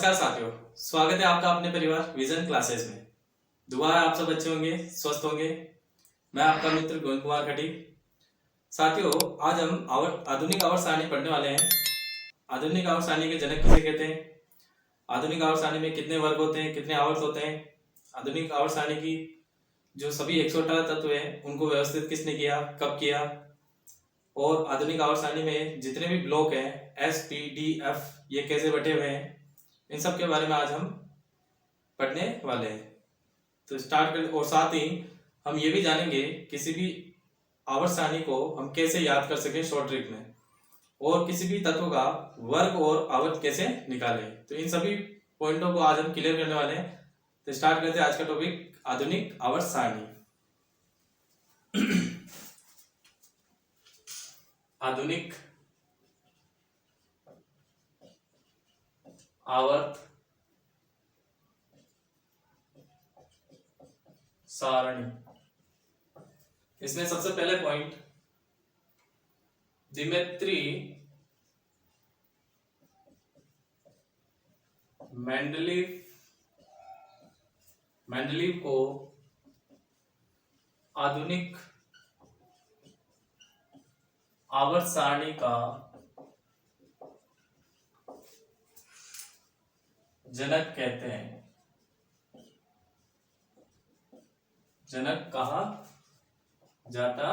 नमस्कार साथियों, स्वागत है आपका अपने परिवार विजन क्लासेस में। दुआ है आप सब अच्छे होंगे, स्वस्थ होंगे। मैं आपका मित्र गोविंद कुमार खटी। साथियों, आज हम आधुनिक आवर्त सारणी पढ़ने वाले हैं। आधुनिक आवर्त सारणी के जनक किसे कहते हैं? आधुनिक आवर्त सारणी में कितने वर्ग होते हैं, कितने आवर्त होते हैं? आधुनिक आवर्त सारणी की जो सभी 118 तत्व हैं उनको व्यवस्थित किसने किया, कब किया? और आधुनिक आवर्त सारणी में जितने भी ब्लॉक हैं एस, पी, डी, एफ, ये कैसे बटे हुए हैं, इन सब के बारे में आज हम पढ़ने वाले हैं। तो स्टार्ट कर, और साथ ही हम ये भी जानेंगे किसी भी आवर्त सारणी को हम कैसे याद कर सकें शॉर्ट ट्रिक में, और किसी भी तत्व का वर्ग और आवर्त कैसे निकालें। तो इन सभी पॉइंटों को आज हम क्लियर करने वाले हैं। तो स्टार्ट करते हैं आज का टॉपिक, आधुनिक आवर्त सारणी। आधुनिक आवर्त सारणी, इसमें सबसे पहले पॉइंट दिमित्री मेंडलीव को आधुनिक आवर्त सारणी का जनक कहते हैं। जनक कहा जाता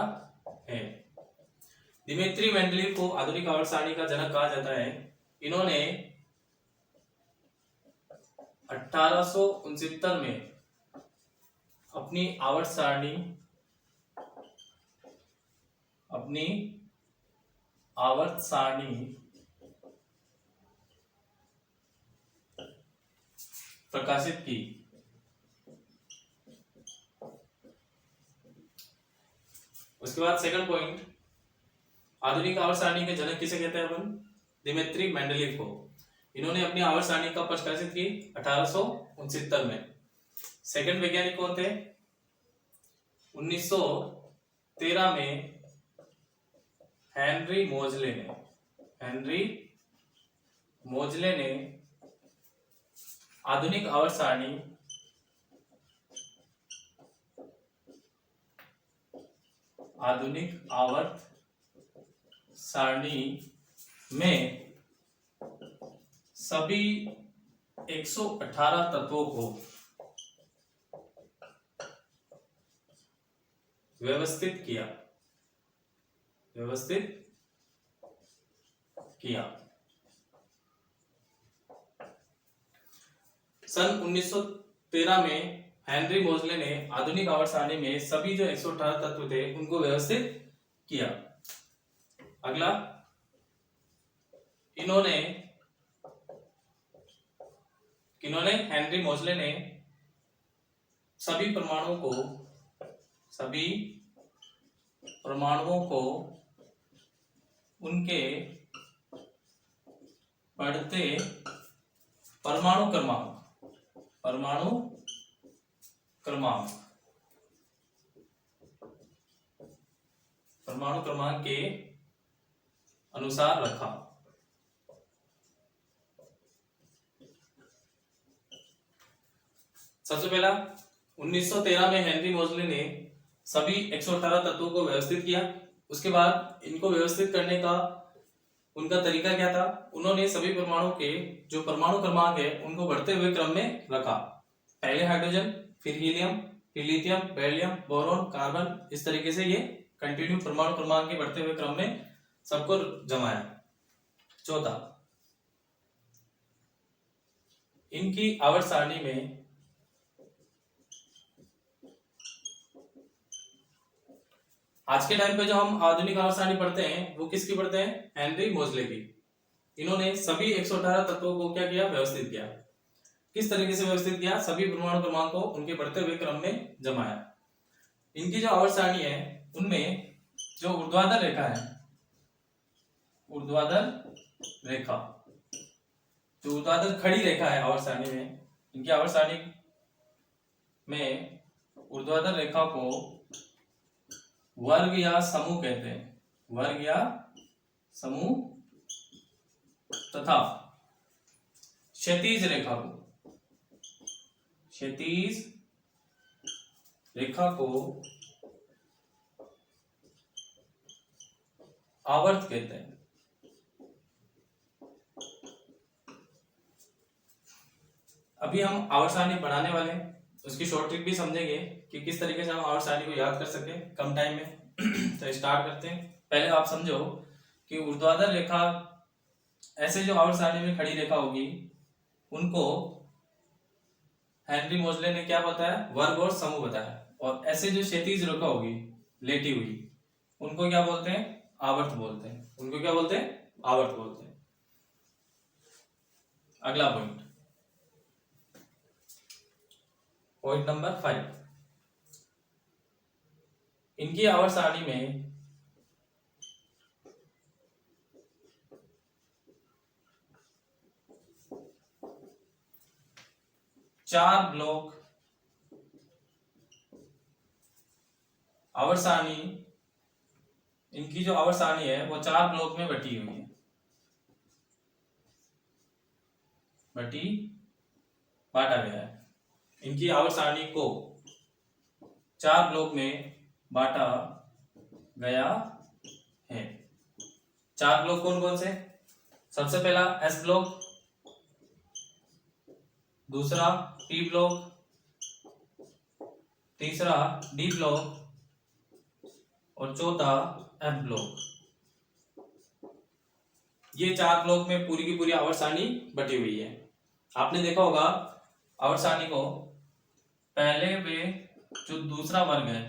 है। दिमित्री मेंडलीव को आधुनिक आवर्त सारणी का जनक कहा जाता है। इन्होंने 1869 में अपनी आवर्त सारणी प्रकाशित की। उसके बाद सेकंड पॉइंट, आधुनिक आवर्त सारणी के जनक किसे कहते हैं अपन? दिमित्री मेंडलीव को। इन्होंने अपनी आवर्त सारणी कब प्रकाशित की? 1869 में। सेकंड वैज्ञानिक कौन थे? 1913 में हेनरी मोजले ने आधुनिक आवर्त सारणी में सभी 118 तत्वों को व्यवस्थित किया। सन 1913 में हेनरी मोजले ने आधुनिक आवर्त सारणी में सभी जो 118 तत्व थे उनको व्यवस्थित किया। अगला, हेनरी मोजले ने सभी परमाणुओं को उनके बढ़ते परमाणु क्रमांक के अनुसार रखा। सबसे पहला 1913 में हेनरी मोजले ने सभी 118 तत्वों को व्यवस्थित किया। उसके बाद इनको व्यवस्थित करने का उनका तरीका क्या था? उन्होंने सभी परमाणु के जो परमाणु क्रमांक है उनको बढ़ते हुए क्रम में रखा। पहले हाइड्रोजन, फिर हीलियम, फिर लिथियम, बेरिलियम, बोरॉन, कार्बन, इस तरीके से ये कंटिन्यू परमाणु क्रमांक के बढ़ते हुए क्रम में सबको जमाया। चौथा, इनकी आवर्त सारणी में आज के टाइम पे जो हम आधुनिक आवर्त सारणी पढ़ते हैं वो किसकी पढ़ते हैं? हेनरी मोजले की। इन्होंने सभी 118 तत्वों को क्या किया? व्यवस्थित किया। किस तरीके से व्यवस्थित किया? सभी परमाणु क्रमांक को उनके बढ़ते हुए क्रम में जमाया। इनकी जो आवर्त सारणी है उनमें जो ऊर्ध्वाधर रेखा है, जो ऊर्ध्वाधर खड़ी रेखा है आवर्त सारणी में, इनकी आवर्त सारणी में ऊर्ध्वाधर रेखा को वर्ग या समूह कहते हैं। वर्ग या समूह तथा क्षैतिज रेखा को आवर्त कहते हैं। अभी हम आवर्त सारणी बनाने वाले हैं, उसकी शॉर्ट ट्रिक भी समझेंगे कि किस तरीके से हम आवर्त सारणी को याद कर सके कम टाइम में। तो स्टार्ट करते हैं। पहले आप समझो कि ऊर्ध्वाधर रेखा, ऐसे जो आवर्त सारणी में खड़ी रेखा होगी उनको हेनरी मोजले ने क्या बताया, वर्ग और समूह बताया। और ऐसे जो क्षैतिज रेखा होगी लेटी हुई, उनको क्या बोलते हैं, आवर्त बोलते हैं। उनको क्या बोलते हैं, आवर्त बोलते हैं। अगला पॉइंट नंबर 5, इनकी आवर्त सारणी में चार ब्लॉक आवर्त सारणी, इनकी जो आवर्त सारणी है वो 4 ब्लॉक में बटी हुई है, बांटा गया है। इनकी आवर्त सारणी को 4 ब्लॉक में बांटा गया है। 4 ब्लॉक कौन कौन से, सबसे पहला एस ब्लॉक, दूसरा पी ब्लॉक, तीसरा डी ब्लॉक और चौथा एफ ब्लॉक। ये 4 ब्लॉक में पूरी की पूरी आवर्त सारणी बटी हुई है। आपने देखा होगा आवर्त सारणी को पहले में जो दूसरा वर्ग है,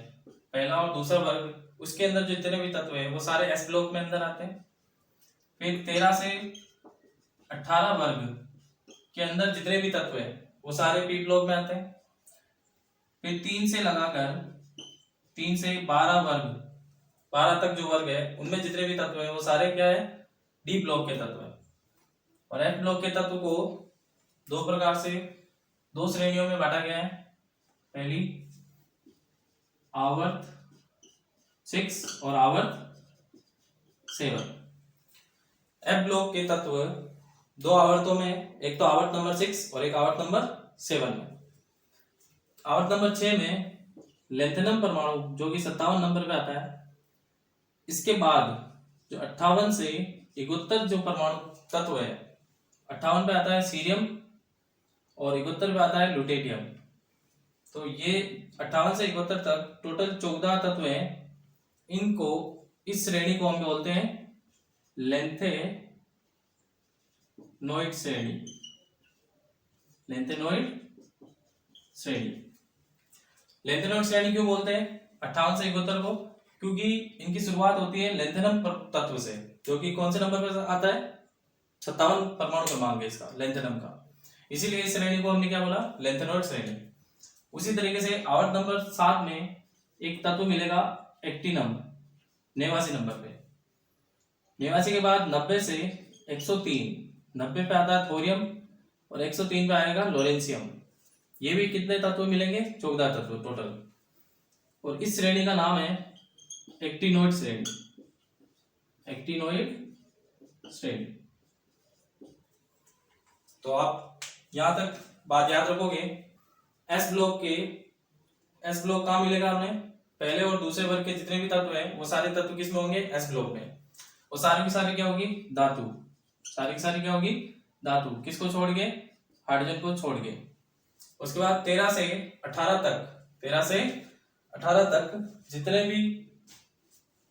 पहला और दूसरा वर्ग, उसके अंदर जो जितने भी तत्व है वो सारे एस ब्लॉक में अंदर आते हैं। फिर 13 से 18 वर्ग के अंदर जितने भी तत्व है वो सारे पी ब्लॉक में आते हैं। फिर 3 से लगाकर 3 से 12 वर्ग, 12 तक जो वर्ग है उनमें जितने भी तत्व है वो सारे क्या है, डी ब्लॉक के तत्व है। और एफ ब्लॉक के तत्व को दो प्रकार से, 2 श्रेणियों में बांटा गया है। पहली आवर्त 6 और आवर्त 7। एफ ब्लॉक के तत्व 2 आवर्तों में, एक तो आवर्त नंबर 6 और एक आवर्त नंबर 7 में। आवर्त नंबर 6 में लेंथेनम परमाणु जो कि 57 नंबर पे आता है। इसके बाद जो 58 से 71 जो परमाणु तत्व है, 58 पे आता है सीरियम और 71 पे आता है लुटेनियम। तो ये 58 से 71 तक टोटल 14 तत्व हैं। इनको, इस श्रेणी को हम बोलते हैं लेंथेनॉइड श्रेणी, लेंथेनॉइड श्रेणी। लेंथेनॉइड श्रेणी क्यों बोलते हैं 58 से 71 को, क्योंकि इनकी शुरुआत होती है लेंथेनम तत्व से, जो कि कौन से नंबर पर आता है, 57 परमाणु क्रमांक है इसका, लेंथेनम का। इसीलिए इस श्रेणी को हमने क्या बोला, लेंथेनॉइड श्रेणी। उसी तरीके से आवर्त नंबर 7 में एक तत्व मिलेगा एक्टिनम, 89 नंबर पे। 89 के बाद 90 से 103, 90 पे आता है थोरियम और 103 पे आएगा लोरेंसियम। ये भी कितने तत्व मिलेंगे, 14 तत्व टोटल। और इस श्रेणी का नाम है एक्टिनोइड श्रेणी, एक्टिनोइड श्रेणी। तो आप यहां तक बात याद रखोगे। एस ब्लॉक कहां मिलेगा हमें, पहले और दूसरे वर्ग के जितने भी तत्व हैं वो सारे तत्व किस में होंगे, एस ब्लॉक में। और सारी की सारी क्या होगी, धातु, सारी की सारी क्या होगी, धातु। किसको छोड़ के, हाइड्रोजन को छोड़ के। उसके बाद 13 से 18 तक, 13 से 18 तक जितने भी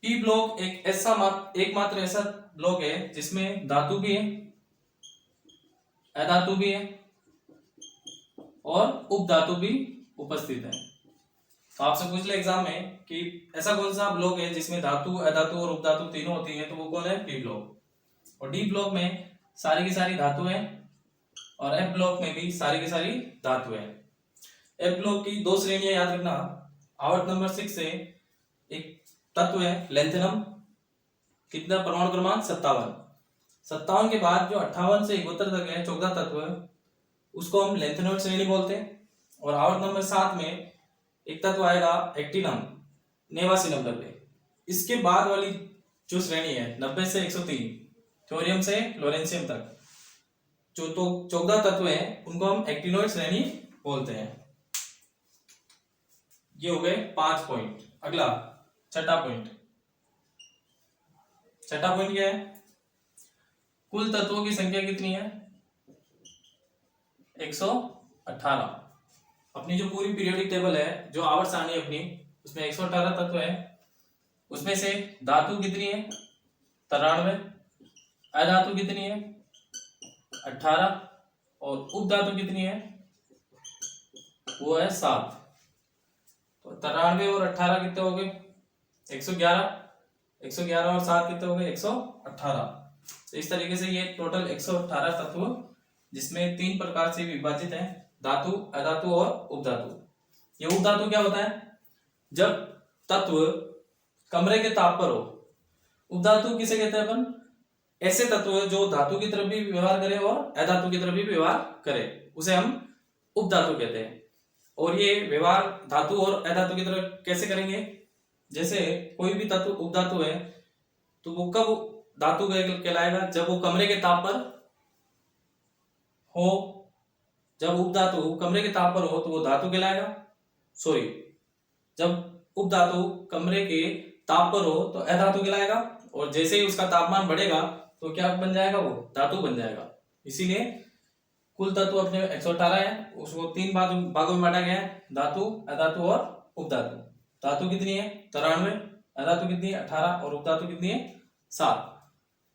पी ब्लॉक एकमात्र ऐसा ब्लॉक है जिसमें धातु भी है, अधातु भी है और उपधातु भी उपस्थित है। तो आपसे पूछ ले एग्जाम में कि ऐसा कौन सा ब्लॉक है जिसमें धातु, अधातु और उपधातु तीनों होती हैं, तो वो कौन है, पी ब्लॉक। और डी ब्लॉक में सारी की सारी धातु है और एफ ब्लॉक में भी सारी की सारी धातु है। एफ ब्लॉक की 2 श्रेणियां याद रखना। आवर्त नंबर 6 से एक तत्व है लेंथेनम, कितना परमाणु क्रमांक 57। 57 के बाद जो 58 से 71 तक है 14 तत्व, उसको हम लेंथेनॉइड श्रेणी बोलते हैं। और आवर्त नंबर 7 में एक तत्व आएगा एक्टिनम, 89 नंबर पे। इसके बाद वाली जो श्रेणी है 90 से 103, थोरियम से लोरेंसियम तक, जो तो चौदह तत्व हैं उनको हम एक्टिनोइड श्रेणी बोलते हैं। ये हो गए 5 पॉइंट। अगला छठा पॉइंट क्या है? कुल तत्वों की संख्या कितनी है? 118। अपनी जो पूरी पीरियोडिक टेबल है, जो आवर्त सारणी अपनी, उसमें 118 तत्व है। उसमें से धातु कितनी है? 93। अधातु कितनी है? 18। और उपधातु कितनी है? वो है 7। तो 93 और 18 कितने हो गए? 111। 111 और 7 कितने हो गए? 118। तो इस तरीके से ये टोटल 118 तत्व, जिसमें 3 प्रकार से विभाजित हैं: धातु, अधातु और उपधातु। ये उपधातु क्या होता है? जब तत्व कमरे के ताप पर हो। उपधातु किसे कहते हैं अपन? ऐसे तत्व जो धातु की तरफ भी व्यवहार करे और अधातु की तरफ भी व्यवहार करे, उसे हम उपधातु कहते हैं। और ये व्यवहार धातु और अधातु की तरफ कैसे करेंगे? जैसे कोई भी तत्व उपधातु है तो वो कब धातु कहलाएगा? जब वो कमरे के ताप पर हो। जब उपधातु कमरे के ताप पर हो तो वो धातु कहलाएगा। सॉरी, जब उपधातु कमरे के ताप पर हो तो अधातु कहलाएगा। और जैसे ही उसका तापमान बढ़ेगा तो क्या बन जाएगा? वो धातु बन जाएगा। इसीलिए कुल तत्व अपने 118 है, उसको 3 भागों में बांटा गया है: धातु, अधातु और उपधातु। धातु कितनी है? 93। अधातु कितनी है? 18। और उपधातु कितनी है? 7।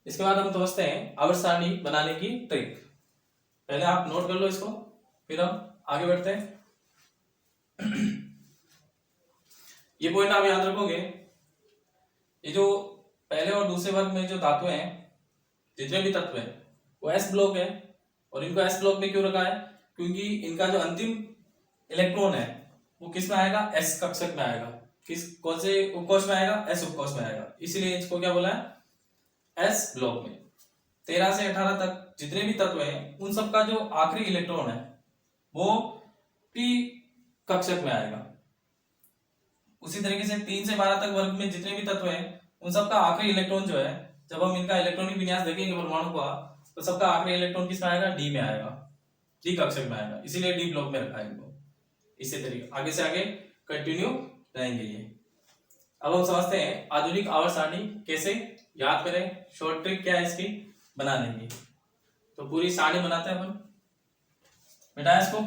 इसके बाद हम समझते हैं आवर्त सारणी बनाने की ट्रिक। पहले आप नोट कर लो इसको, फिर हम आगे बढ़ते हैं। ये पॉइंट आप याद रखोगे। ये जो पहले और दूसरे वर्ग में जो धातु हैं, जितने भी तत्व हैं, वो एस ब्लॉक है। और इनको एस ब्लॉक में क्यों रखा है? क्योंकि इनका जो अंतिम इलेक्ट्रॉन है वो किस में आएगा? एस कक्षक में आएगा। कौन से उपकोष में आएगा? एस उपकोष में आएगा। इसीलिए इसको क्या बोला है? एस ब्लॉक में। 13 से 18 तक जितने भी तत्व हैं, उन सबका जो आखिरी इलेक्ट्रॉन है वो पी कक्षक में आएगा। उसी तरीके से 3 से 12 तक वर्ग में जितने भी तत्व हैं, उन सबका आखिरी इलेक्ट्रॉन जो है, जब हम इनका इलेक्ट्रॉनिक विन्यास देखेंगे परमाणु का, तो सबका आखिरी इलेक्ट्रॉन किस में आएगा? डी में आएगा, डी कक्षक में आएगा। इसीलिए डी ब्लॉक में रखा है इनको। इसी तरीके आगे से आगे कंटिन्यू रहेंगे ये। अब हम समझते हैं आधुनिक आवर्त सारणी कैसे याद करें। शॉर्ट ट्रिक क्या है इसकी बनाने की। तो पूरी सारणी बनाते हैं अपन। बेटा इसको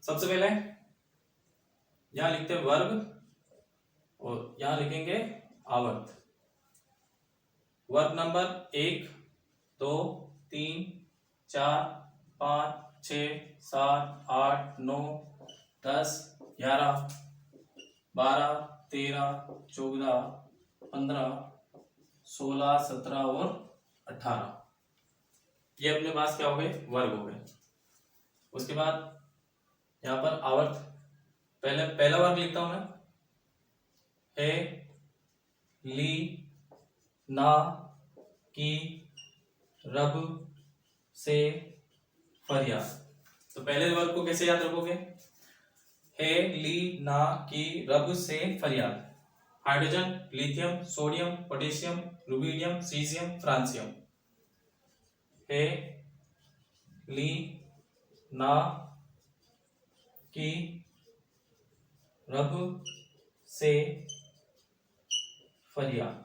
सबसे पहले यहां लिखते हैं वर्ग और यहां लिखेंगे आवर्त। वर्ग नंबर 1, 2, 3, 4, 5, 6, 7, 8, 9, 10, 11, 12, 13, 14, 15, 16, 17 और 18। ये अपने पास क्या हो गए? वर्ग हो गए। उसके बाद यहाँ पर आवर्त, पहला वर्ग लिखता हूं मैं। हे, ली, ना, की, रब, से, फरियाद। तो पहले वर्ग को कैसे याद रखोगे? हे, ली, ना, की, रब, से, फरियाद। Hydrogen, lithium, sodium, potassium, rubidium, caesium, francium. हे, ली, ना, की, रब, से, फरियाद।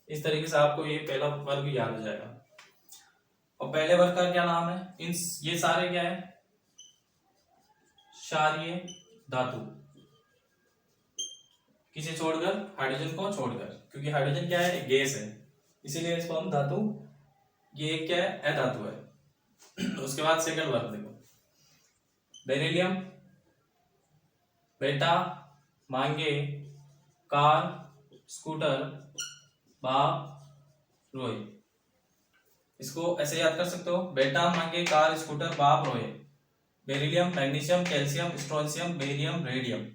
इस तरीके से आपको ये पहला वर्ग याद हो जाएगा। और पहले वर्ग का क्या नाम है? ये सारे क्या है? क्षारीय धातु। किसे छोड़कर? हाइड्रोजन को छोड़कर, क्योंकि हाइड्रोजन क्या है? गैस है, इसीलिए इसको हम धातु, ये क्या है? अधातु है। उसके बाद सेकंड वर्ग देखो। बेरिलियम, बेटा, मांगे, कार, स्कूटर, बाप, रोए। इसको ऐसे याद कर सकते हो: बेटा, मांगे, कार, स्कूटर, बाप, रोए। Beryllium, magnesium, calcium, strontium, barium, radium.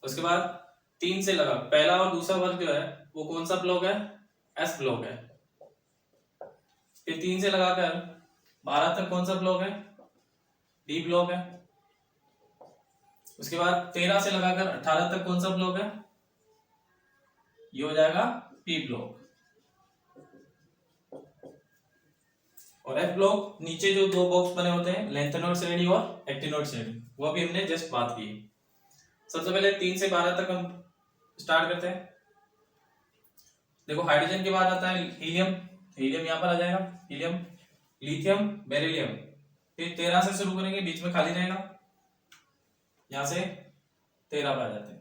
उसके बाद 3 से लगा पहला और दूसरा वर्ग जो है वो कौन सा ब्लॉक है? एस ब्लॉक है। फिर 3 से लगाकर 12 तक कौन सा ब्लॉक है? डी ब्लॉक है। उसके बाद 13 से लगाकर 18 तक कौन सा ब्लॉक है? ये हो जाएगा पी ब्लॉक। और एफ ब्लॉक नीचे जो दो बॉक्स बने होते हैं, लेंथेनॉइड श्रेणी और एक्टिनॉइड श्रेणी, वो अभी हमने जस्ट बात की। सबसे पहले 3 से 12 तक हम स्टार्ट करते हैं। देखो हाइड्रोजन के बाद आता है हीलियम, हीलियम यहां पर आ जाएगा, हीलियम, लिथियम, बेरिलियम। फिर 13 से शुरू करेंगे, बीच में खाली रहेगा, यहां से 13 पे आ जाते हैं।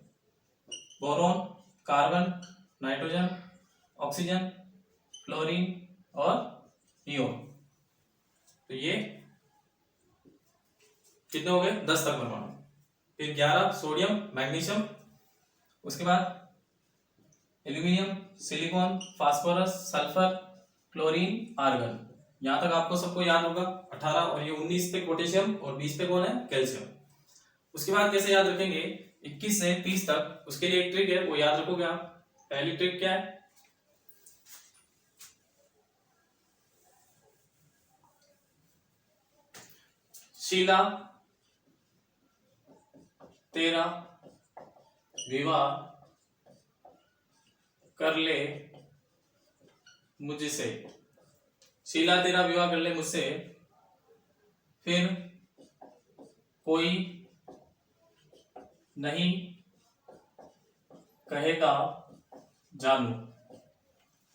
Boron, carbon, nitrogen, oxygen, chlorine और नियोन। तो ये कितने हो गए? 10 तक परमाणु। फिर 11 सोडियम, मैग्नीशियम, उसके बाद aluminium, silicon, phosphorus, sulphur, chlorine, argon. यहां तक आपको सबको याद होगा 18। और ये 19 पे पोटेशियम और 20 पे कौन है? कैल्शियम। उसके बाद कैसे याद रखेंगे? 21 से 30 तक, उसके लिए एक ट्रिक है, वो याद रखोगे आप। पहली ट्रिक क्या है? शीला तेरा विवाह कर ले मुझसे। शीला तेरा विवाह कर ले मुझसे, फिर कोई नहीं कहेगा जानू।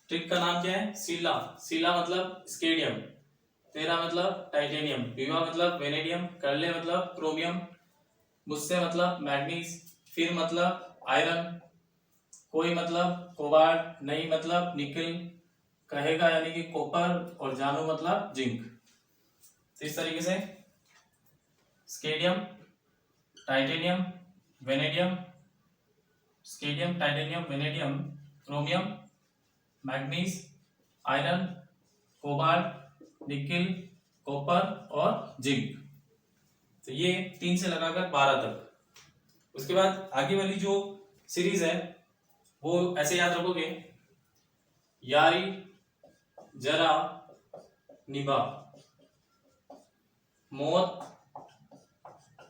ट्रिक का नाम क्या है? शीला। शीला मतलब स्केडियम, तेरा मतलब टाइटेनियम, विवाह मतलब वेनेडियम, कर ले मतलब क्रोमियम, मुझसे मतलब मैग्नीज, फिर मतलब आयरन, कोई मतलब कोबाल्ट, नहीं मतलब निकल, कहेगा यानी कि कॉपर, और जानू मतलब जिंक। तो इस तरीके से scandium, titanium, vanadium, scandium, titanium, vanadium, chromium, manganese, iron, cobalt, nickel, copper और जिंक। तो ये 3 से लगाकर 12 तक। उसके बाद आगे वाली जो सीरीज है वो ऐसे याद रखोगे, यारी जरा निभा, मौत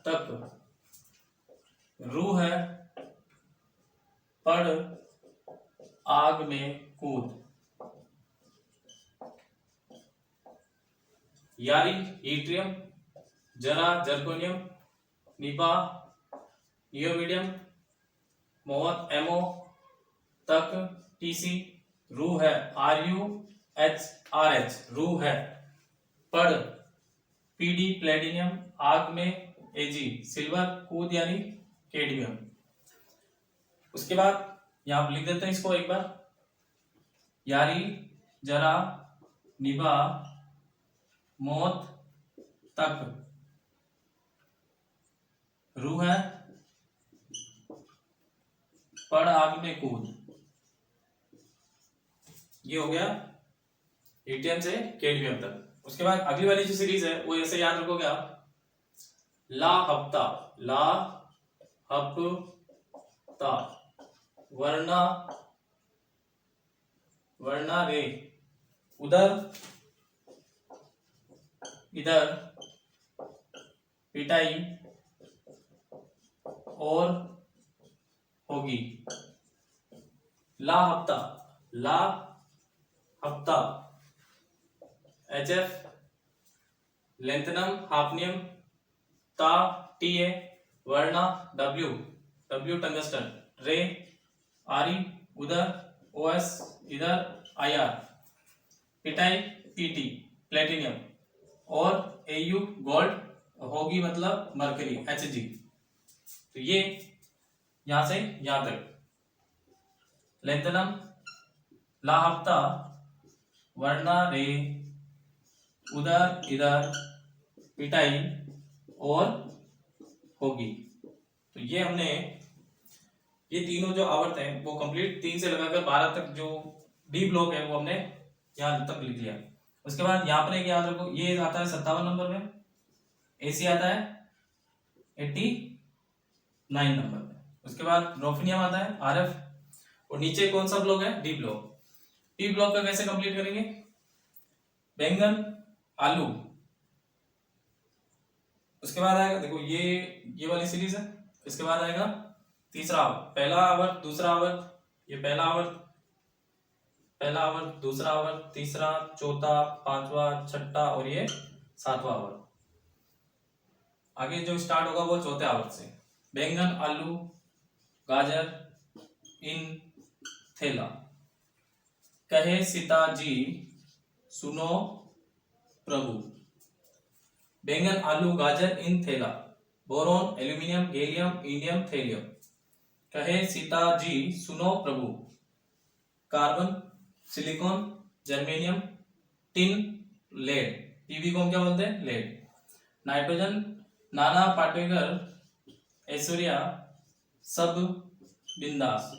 तक, रूह है पड़ आग में कूद। यारी हीट्रियम, जरा जर्कोनियम, निभा नियोमीडियम, मौत एमओ, तक टीसी, रूह है RuHRH, रूह है, पड़ पीडी प्लेटिनियम, आग में Ag, सिल्वर, कूद यानी केडमियम। उसके बाद यहां लिख देते हैं इसको एक बार, यारी जरा निभा मौत तक, रूह है पड़ आग में कूद। ये हो गया लिथियम से कैडमियम तक। उसके बाद अगली वाली जो सीरीज है वो ऐसे याद रखोगे आप, ला हफ्ता, ला हफ्ता, वर्णा वर्णा रे, उधर इधर, पिटाई और होगी। ला हफ्ता, ला हफ्ता, HF, लेंथनम, हाफनियम, ता TA, वर्णा W, W टंगस्टन, रे RE, उधर OS, इधर IR, पिटाई PT, प्लेटिनियम, और AU गोल्ड, होगी मतलब मरकरी Hg। तो ये यहां से यहां तक, लेंथनम, ला हफ्ता, वर्णा रे, उधर इधर, पिटाई और होगी। तो ये हमने ये तीनों जो आवर्त हैं वो कंप्लीट 3 से लगाकर 12 तक जो डी ब्लॉक है वो हमने यहां तक लिख लिया। उसके बाद यहाँ पर एक याद रखो, ये आता है 57 नंबर में, AC आता है 89 नंबर में। उसके बाद रोफिनियम आता है RF, और नीचे कौन सा ब्लॉक है? D block. पी ब्लॉक का कैसे कंप्लीट करेंगे? बैंगन, आलू, उसके बाद आएगा, देखो ये वाली सीरीज है। इसके बाद आएगा तीसरा आवर्त, पहला आवर्त, दूसरा आवर्त, ये पहला आवर्त, पहला आवर्त, दूसरा आवर्त, तीसरा, चौथा, पांचवा, छठा और ये सातवां आवर्त। आगे जो स्टार्ट होगा वो चौथे आवर्त से। बैंगन, आलू, गाजर इन थैला, कहे सीता जी सुनो प्रभु। बैंगन, आलू, गाजर इन थैला, boron, aluminium, gallium, indium, thallium, कहे सीता जी सुनो प्रभु। Carbon, silicon, germanium, tin, lead, पीवी को हम क्या बोलते हैं? लेड। नाइट्रोजन, नाना पाटेकर, ऐश्वर्या, सब बिंदास।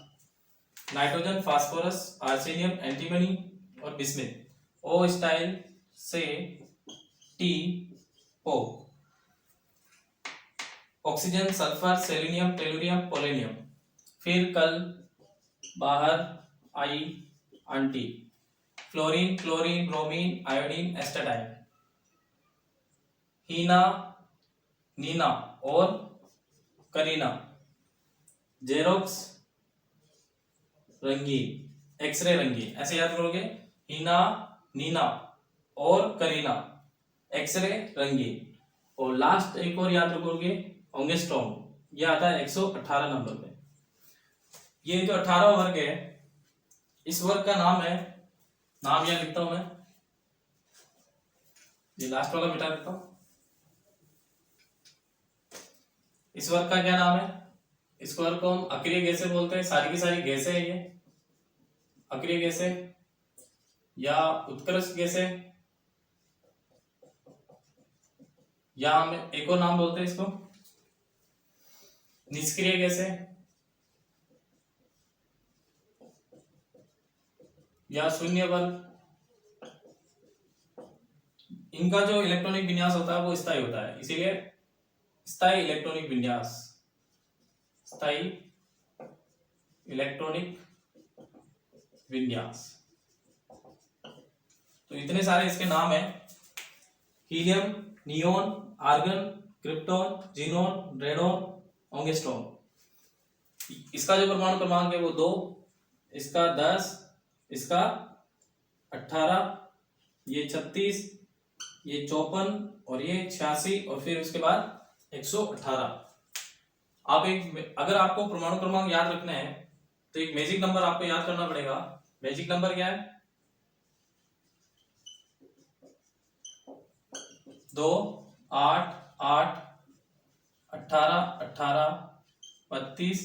नाइट्रोजन, फास्फोरस, आर्सेनियम, एंटीमनी और बिस्मिथ। ओ स्टाइल से टी ओ। Oxygen, sulphur, selenium, tellurium, polonium. फिर कल बाहर आई aunty. Fluorine, chlorine, bromine, iodine, astatine. Heena, Neena और करीना। जेरोक्स, रंगीन, एक्सरे रंगीन, ऐसे याद करोगे। हीना, नीना और करीना, एक्सरे रंगीन। और लास्ट एक और याद रखोगे, ओंगस्ट्रॉम, ये आता है 118 नंबर पे। ये जो 18 वर्ग है, इस वर्ग का नाम है, नाम यहां लिखता हूं मैं, ये लास्ट वाला मिटा देता हूं। इस वर्ग का क्या नाम है? इस वर्ग को हम अक्रिय गैसें बोलते हैं। सारी की सारी गैसें है ये, अक्रिय गैसें या उत्कृष्ट गैसें, या हम एक और नाम बोलते हैं इसको निष्क्रिय गैसें या शून्य वर्ग। इनका जो इलेक्ट्रॉनिक विन्यास होता है वो स्थायी होता है, इसीलिए स्थायी इलेक्ट्रॉनिक विन्यास, स्थायी इलेक्ट्रॉनिक विन्यास। तो इतने सारे इसके नाम हैं: helium, neon, argon, krypton, xenon, radon, angstrom. इसका जो परमाणु क्रमांक है वो 2, इसका 10, इसका 18, ये 36, ये 54 और ये 86 और फिर उसके बाद 118। आप एक, अगर आपको परमाणु क्रमांक याद रखना है तो एक मैजिक नंबर आपको याद करना पड़ेगा। मैजिक नंबर क्या है? 2, 8, 8, 18, 18, 32,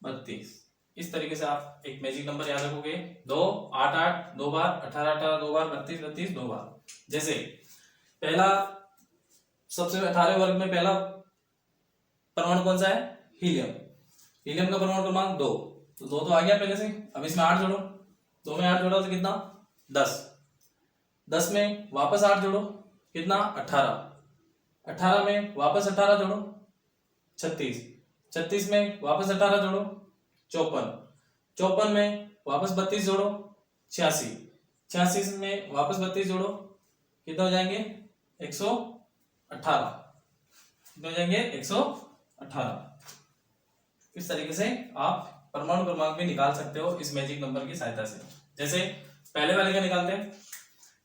32। इस तरीके से आप एक मैजिक नंबर याद रखोगे। 2, 8, 8 दो बार, 18, 18 दो बार, 32, 32 दो बार। जैसे पहला, सबसे 18 वर्ग में पहला परमाणु कौन सा है? हीलियम। हीलियम का परमाणु क्रमांक 2, तो 2 तो आ गया पहले से। अब इसमें 8 जोड़ो, 2 में 8 जोड़ो तो कितना? 10। 10 में वापस 8 जोड़ो, कितना? 18। 18 में वापस 18 जोड़ो, 36। 36 में वापस 18 जोड़ो, 54। 54 में वापस 32 जोड़ो, 86। 86 में वापस 32 जोड़ो, कितना हो जाएंगे? 118। कितने हो जाएंगे? 118। इस तरीके से आप परमाणु क्रमांक भी निकाल सकते हो इस मैजिक नंबर की सहायता से। जैसे पहले वाले का निकालते हैं।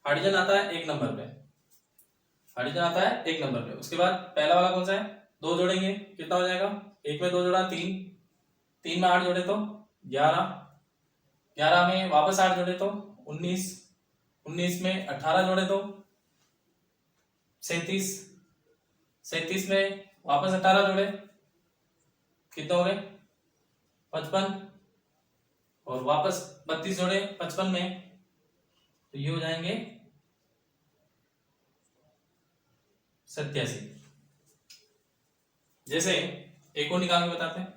हाइड्रोजन आता है 1 नंबर पे, हाइड्रोजन आता है 1 नंबर पे। उसके बाद पहला वाला कौन सा है? 2 जोड़ेंगे, कितना हो जाएगा? 1 में 2 जोड़ा 3, 3 में 8 जोड़े तो 11, 11 में वापस 8 जोड़े तो 19, 19 में 18 जोड़े तो 37, 37 में वापस 18 जोड़े, कितने हो गए? 55, और वापस 32 जोड़े 55 में, तो ये हो जाएंगे 87। जैसे एक और निकाल के बताते हैं।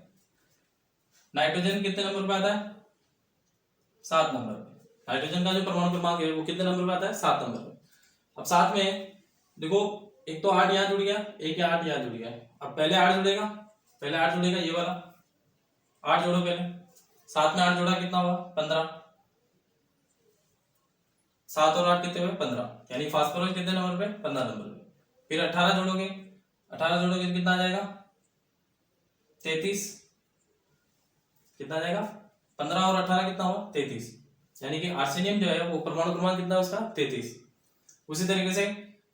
नाइट्रोजन कितने नंबर पे आता है? 7 नंबर पे। नाइट्रोजन का जो परमाणु क्रमांक है वो कितने नंबर पे आता है? 7 नंबर पे। अब 7 में देखो, एक तो 8 यहाँ जुड़ गया, एक या 8 यहाँ जुड़ गया। अब पहले 8 जुड़ेगा, पहले 8 जुड़ेगा ये वाला, 8 जोड़ो पहले। 7 में 8 जोड़ा, कितना हुआ? 15। 7 और 8 कितने हुए 15, यानी फास्फोरस कितने नंबर पे 15 नंबर पे। फिर 18 जोड़ोगे, 18 जोड़ोगे तो कितना आ जाएगा 33, कितना आ जाएगा 15 और 18 कितना हुआ 33, यानी कि आर्सेनियम जो है वो परमाणु क्रमांक कितना है उसका 33। उसी तरीके से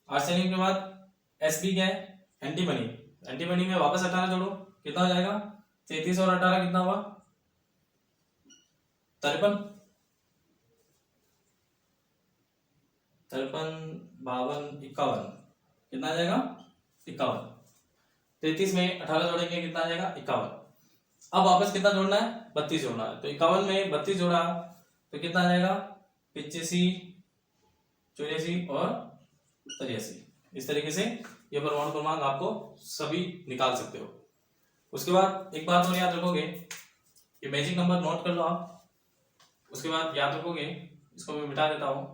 आर्सेनियम के बाद Sb क्या है एंटीमनी, एंटीमनी में वापस 18 जोड़ो कितना हो जाएगा 33 और 18 कितना हुआ 53, 53 52 51 कितना आ जाएगा 51। 33 में 18 जोड़ेंगे कितना आ जाएगा 51। अब वापस कितना जोड़ना है 32 जोड़ना है, तो 51 में 32 जोड़ा तो कितना आ जाएगा 85 84 और 83। इस तरीके से ये परमाणु क्रमांक आपको सभी निकाल सकते हो। उसके बाद एक बात और याद रखोगे, ये मैजिक नंबर नोट कर लो आप, उसके बाद याद रखोगे, इसको मैं मिटा देता हूं।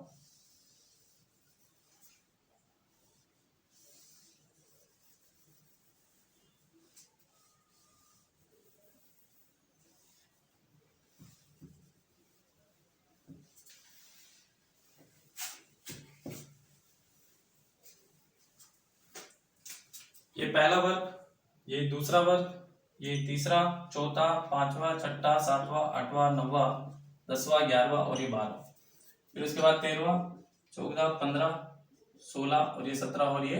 ये पहला वर्ग, ये दूसरा वर्ग, ये तीसरा, चौथा, पांचवा, छठा, सातवां, आठवां, नौवां, 10वां, 11वां और ये 12। फिर उसके बाद 13वां, 14, 15, 16 और ये 17 और ये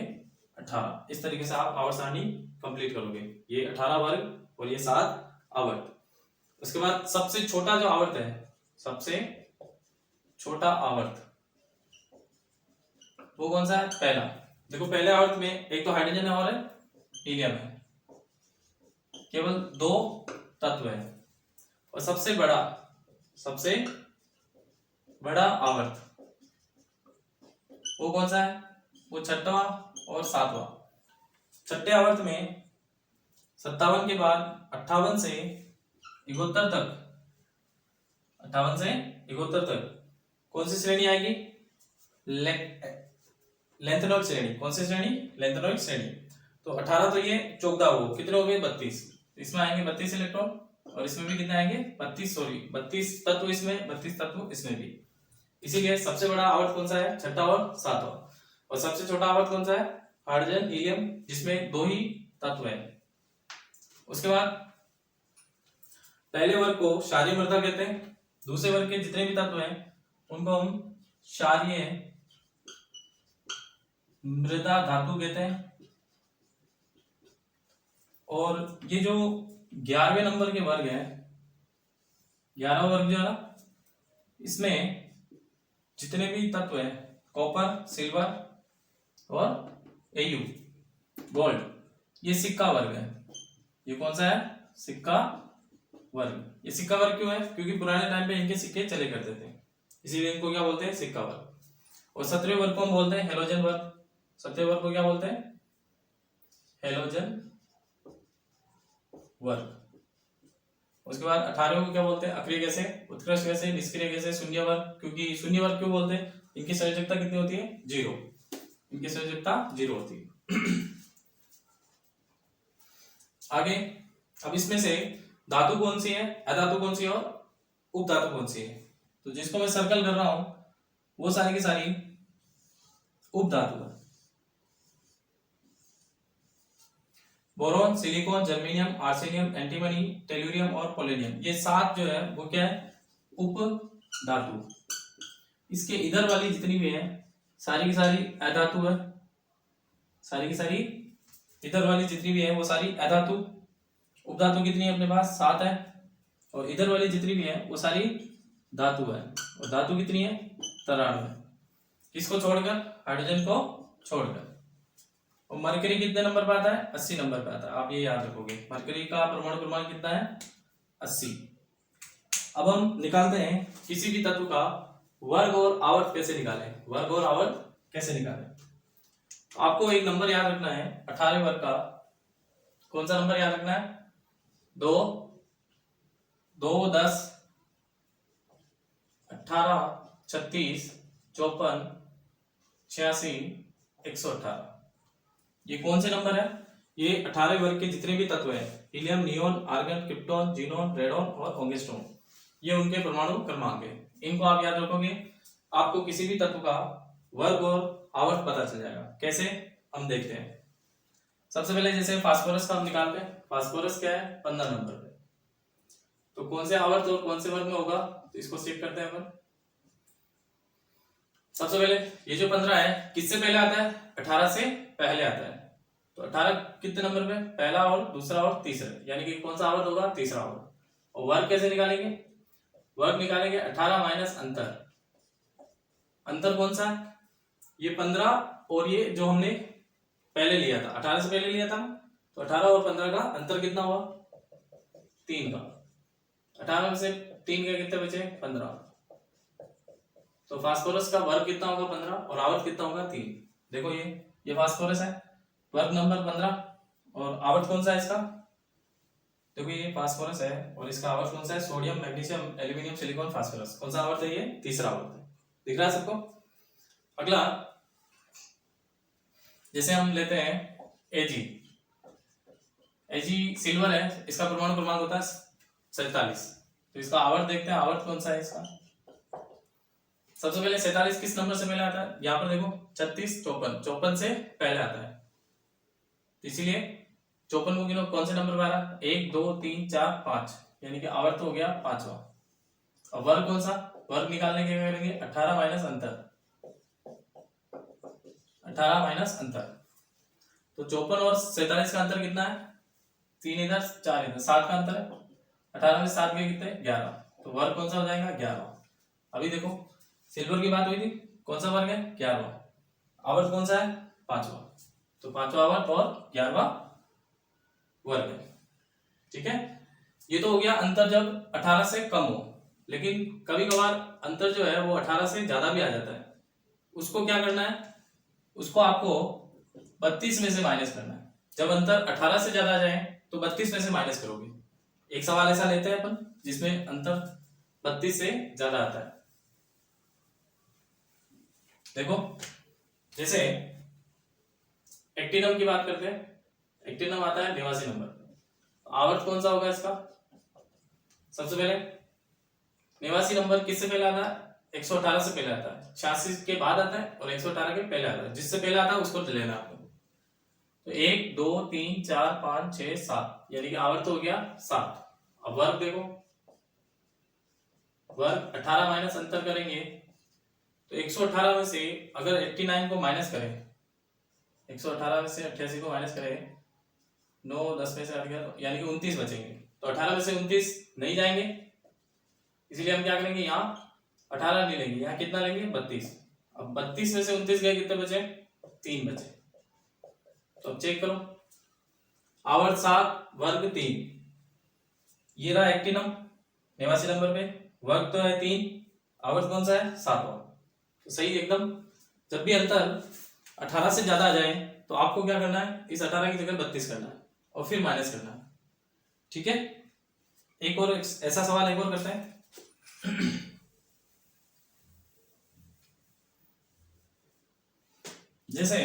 18। इस तरीके से आप आवर्त सारणी कंप्लीट करोगे। ये 18 वर्ग और ये 7 आवर्त। उसके बाद सबसे छोटा जो आवर्त है, सबसे छोटा आवर्त वो कौन सा है पहला। देखो पहले आवर्त में एक तो हाइड्रोजन है और हीलियम है, केवल 2 तत्व है। और सबसे बड़ा आवर्त वो कौन सा है, वो छठवा और 7वां। छठे आवर्त में 57 के बाद 58 से 71 तक, 58 से 71 तक कौन सी श्रेणी आएगी लेंथेनॉइड श्रेणी। कौन सी श्रेणी लेंथेनॉइड श्रेणी। तो 18 तो ये 14 हो कितने हो गए 32, इसमें आएंगे 32 इलेक्ट्रॉन और इसमें भी कितने आएंगे 32 तत्व इसमें, 32 तत्व इसमें भी। इसीलिए सबसे बड़ा आवर्त कौन सा है छठा और 7वां। और सबसे छोटा आवर्त कौन सा है हाइड्रोजन हीलियम, जिसमें 2 ही तत्व है। उसके बाद पहले वर्ग को क्षारीय मृदा कहते हैं, दूसरे वर्ग के जितने भी तत्व हैं उनको हम क्षारीय मृदा धातु कहते हैं। और ये जो 11वें नंबर के वर्ग है, 11वां वर्ग जो है ना, इसमें जितने भी तत्व है कॉपर, सिल्वर और एयू गोल्ड, ये सिक्का वर्ग है। ये कौन सा है सिक्का वर्ग। ये सिक्का वर्ग क्यों है, क्योंकि पुराने टाइम पे इनके सिक्के चले करते थे, इसीलिए इनको क्या बोलते हैं सिक्का वर्ग। और 17वें वर्ग को हम बोलते हैं हेलोजन वर्ग। 17वें वर्ग को क्या बोलते हैं हेलोजन वर्ग। उसके बाद 18वें को क्या बोलते हैं अक्रिय गैसें, उत्कृष्ट गैसें, निष्क्रिय गैसें, शून्य वर्ग। क्योंकि शून्य वर्ग क्यों बोलते हैं, इनकी संयोजकता कितनी होती है 0, इनकी संयोजकता 0 होती है। आगे अब इसमें से धातु कौन सी है, अधातु कौन सी है और उपधातु कौन सी है। तो जिसको मैं सर्कल कर रहा हूं वो सारी की सारी उपधातु है। Boron, silicon, germanium, arsenic, antimony, tellurium और पोलोनियम, ये 7 जो है वो क्या है उप धातु। इसके इधर वाली जितनी भी है सारी की सारी अधातु है, सारी की सारी इधर वाली जितनी भी है वो सारी अधातु। उपधातु कितनी है अपने पास 7 है, और इधर वाली जितनी भी है वो सारी धातु है। और धातु कितनी है 93, किसको छोड़कर हाइड्रोजन को छोड़कर। और मरकरी कितने नंबर पे आता है 80 नंबर पे आता है। आप ये याद रखोगे मरकरी का परमाणु क्रमांक कितना है 80। अब हम निकालते हैं किसी भी तत्व का वर्ग और आवर्त कैसे निकालें, वर्ग और आवर्त कैसे निकालें। आपको एक नंबर याद रखना है 18 वर्ग का। कौन सा नंबर याद रखना है 2 2 10 18 36 54 86 118। ये कौन से नंबर है, ये 18 वर्ग के जितने भी तत्व हैं helium, neon, argon, krypton, xenon, radon और ओंगस्ट्रोन, ये उनके परमाणु क्रमांक है। इनको आप याद रखोगे आपको किसी भी तत्व का वर्ग और आवर्त पता चल जाएगा। कैसे, हम देखते हैं। सबसे पहले जैसे फास्फोरस का हम निकालते हैं। फास्फोरस क्या है, 15 नंबर पे। तो कौन से आवर्त और कौन से वर्ग में होगा, तो इसको चेक करते हैं अपन। सबसे पहले ये जो 15 है किससे पहले आता है, 18 से पहले आता है। तो 18 कितने नंबर पे, पहला और दूसरा और तीसरा, यानी कि कौन सा आवर्त होगा, तीसरा आवर्त। और वर्ग कैसे निकालेंगे, वर्ग निकालेंगे 18 माइनस अंतर। अंतर कौन सा है, ये 15 और ये जो हमने पहले लिया था, 18 से पहले लिया था। तो 18 और 15 का अंतर कितना हुआ, 3 का। 18 में से 3 के कितने बचे, 15। तो फास्फोरस का वर्ग कितना होगा, 15, और आवर्त कितना होगा, 3। देखो ये फास्फोरस है, वर्ग नंबर 15, और आवर्त कौन सा है इसका, देखो ये फास्फोरस है और इसका आवर्त कौन सा है, sodium magnesium aluminium silicon phosphorus. कौन सा आवर्त है, ये तीसरा आवर्त है। दिख रहा है सबको। अगला जैसे हम लेते हैं एजी। एजी सिल्वर है, इसका परमाणु क्रमांक होता है 47। तो इसका आवर्त देखते हैं, आवर्त कौन सा है इसका। सबसे पहले 47 किस नंबर से पहले आता है, यहाँ पर देखो 36, 54, 54 से पहले आता है। इसीलिए 54 को गिनो, कौन से नंबर पर आ रहा है, 1 2 3 4 5, यानी कि आवर्त हो गया 5वां। अब वर्ग कौन सा, वर्ग निकालने के क्या करेंगे, 18 माइनस अंतर। 18 माइनस अंतर, तो 54 और 47 का अंतर कितना है, 3 इधर 4 इधर, 7 का अंतर है। 18 में 7 के कितने, 11। तो वर्ग कौन सा हो जाएगा, 11। अभी देखो सिल्वर की बात हुई थी, कौन सा वर्ग है, 11वां। आवर्त कौन सा है, 5वां। तो 5वां आवर्त और 11वां वर्ग है। ठीक है, ये तो हो गया अंतर जब 18 से कम हो। लेकिन कभी कभार अंतर जो है वो 18 से ज्यादा भी आ जाता है। उसको क्या करना है, उसको आपको 32 में से माइनस करना है। जब अंतर 18 से ज्यादा आ जाए तो 32 में से माइनस करोगे। एक सवाल ऐसा लेते हैं अपन जिसमें अंतर 32 से ज्यादा आता है। देखो जैसे एक्टिनम की बात करते हैं। एक्टिनम आता है 89 नंबर। आवर्त कौन सा होगा इसका, सबसे पहले 89 नंबर किससे पहले आता है, 118 से पहले आता है। 86 के बाद आता है और 118 के पहले आता है। जिससे पहले आता है उसको लेना आपको। तो 1 2 3 4 5 6 7, यानी कि आवर्त हो गया 7। अब वर्ग देखो, वर्ग 18 माइनस अंतर करेंगे तो 118 में से अगर 89 को माइनस करें, 118 में से 88 को माइनस करें, 9 10 में से 8 गया, यानी कि 29 बचेंगे। तो 18 में से 29 नहीं जाएंगे, इसीलिए हम क्या करेंगे, यहाँ 18 नहीं लेंगे, यहाँ कितना लेंगे, 32। अब 32 में से 29 गए, कितने बचे, 3 बचे। तो अब चेक करो, आवर्त 7, वर्ग 3। ये रहा एक्टिनम 89 नंबर पे, वर्ग तो है 3, आवर्त कौन सा है, 7वां। तो सही एकदम। जब भी अंतर 18 से ज्यादा आ जाए तो आपको क्या करना है, इस 18 की जगह 32 करना है और फिर माइनस करना है। ठीक है, एक और ऐसा सवाल एक और करते हैं। जैसे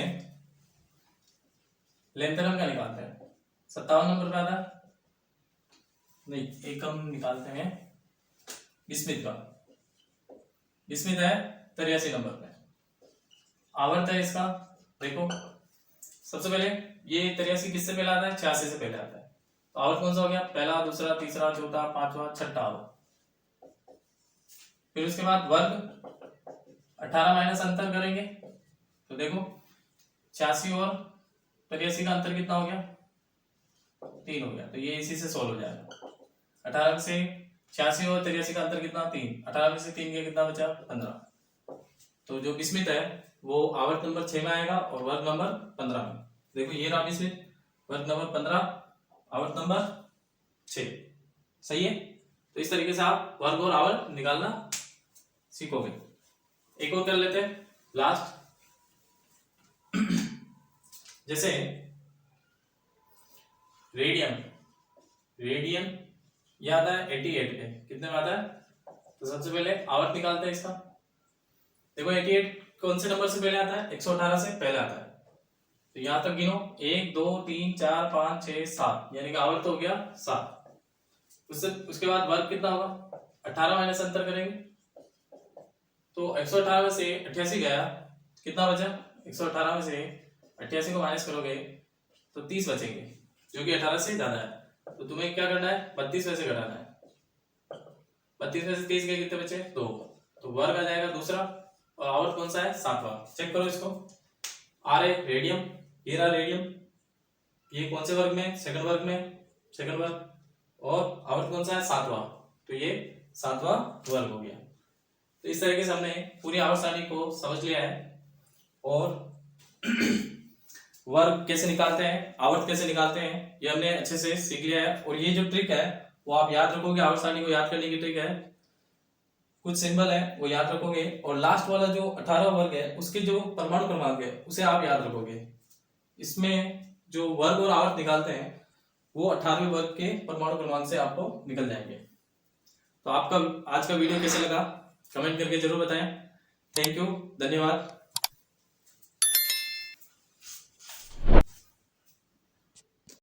लेंथेनम का निकालते हैं, 57 नंबर पे आता है, नहीं एक हम निकालते हैं बिस्मिथ का। बिस्मिथ है 83 नंबर पे, आवर्त है इसका, देखो सबसे पहले ये 83 किससे पहले आता है, 86 से पहले आता है। तो आवर्त कौन सा हो गया, पहला दूसरा तीसरा चौथा पांचवा छठा आवर्त। फिर उसके बाद वर्ग 18 माइनस अंतर करेंगे तो देखो 86 और 83 का अंतर कितना हो गया, 3 हो गया। तो ये इसी से सोल्व हो जाएगा। 18 से 86 और 83 का अंतर कितना, 3। 18 में से 3 के कितना बचा, 15। तो जो बिस्मिथ है वो आवर्त नंबर 6 में आएगा और वर्ग नंबर 15 में। देखो ये रहा बिस्मिथ, वर्ग नंबर 15, आवर्त नंबर 6। सही है। तो इस तरीके से आप वर्ग और आवर्त निकालना सीखोगे। एक और कर लेते हैं लास्ट। जैसे रेडियम, रेडियम ये आता है 88 पे, कितने में आता है, तो सबसे पहले आवर्त निकालते हैं इसका। देखो 88 कौन से नंबर से पहले आता है, 118 से पहले आता है। तो यहां तक गिनो, 1 2 3 4 5 6 7, यानी कि आवर्त हो गया 7। उसके बाद वर्ग कितना होगा, 18 माइनस अंतर करेंगे तो 118 में से 88 गया, कितना बचा? 118 में से 88 को माइनस करोगे तो 30 बचेंगे, जो कि 18 से ज्यादा है। तो तुम्हें क्या करना है? 32 में से घटाना है। 32 में से 30 गए, कितने बचे? 2। तो वर्ग आ जाएगा दूसरा, और आवर्त कौन सा है? 7वां। चेक करो इसको। आ रहे रेडियम, ये रहा रेडियम, ये कौन से वर्ग में? सेकंड वर्ग में, सेकंड वर्ग। और आवर्त कौन सा है? 7वां। तो ये 7वां वर्ग हो गया। तो इस तरीके से हमने पूरी आवर्त सारणी को समझ लिया है, और वर्ग कैसे निकालते हैं, आवर्त कैसे निकालते हैं, ये हमने अच्छे से सीख लिया है। और ये जो ट्रिक है वो आप याद रखोगे, आवर्त सारणी को याद करने की ट्रिक है, कुछ सिंबल है वो याद रखोगे, और लास्ट वाला जो 18 वर्ग है उसके जो परमाणु क्रमांक है उसे आप याद रखोगे। इसमें जो वर्ग और आवर्त निकालते हैं वो 18वें वर्ग के परमाणु क्रमांक से आपको निकल जाएंगे। तो आपका आज का वीडियो कैसे लगा कमेंट करके जरूर बताएं। थैंक यू, धन्यवाद।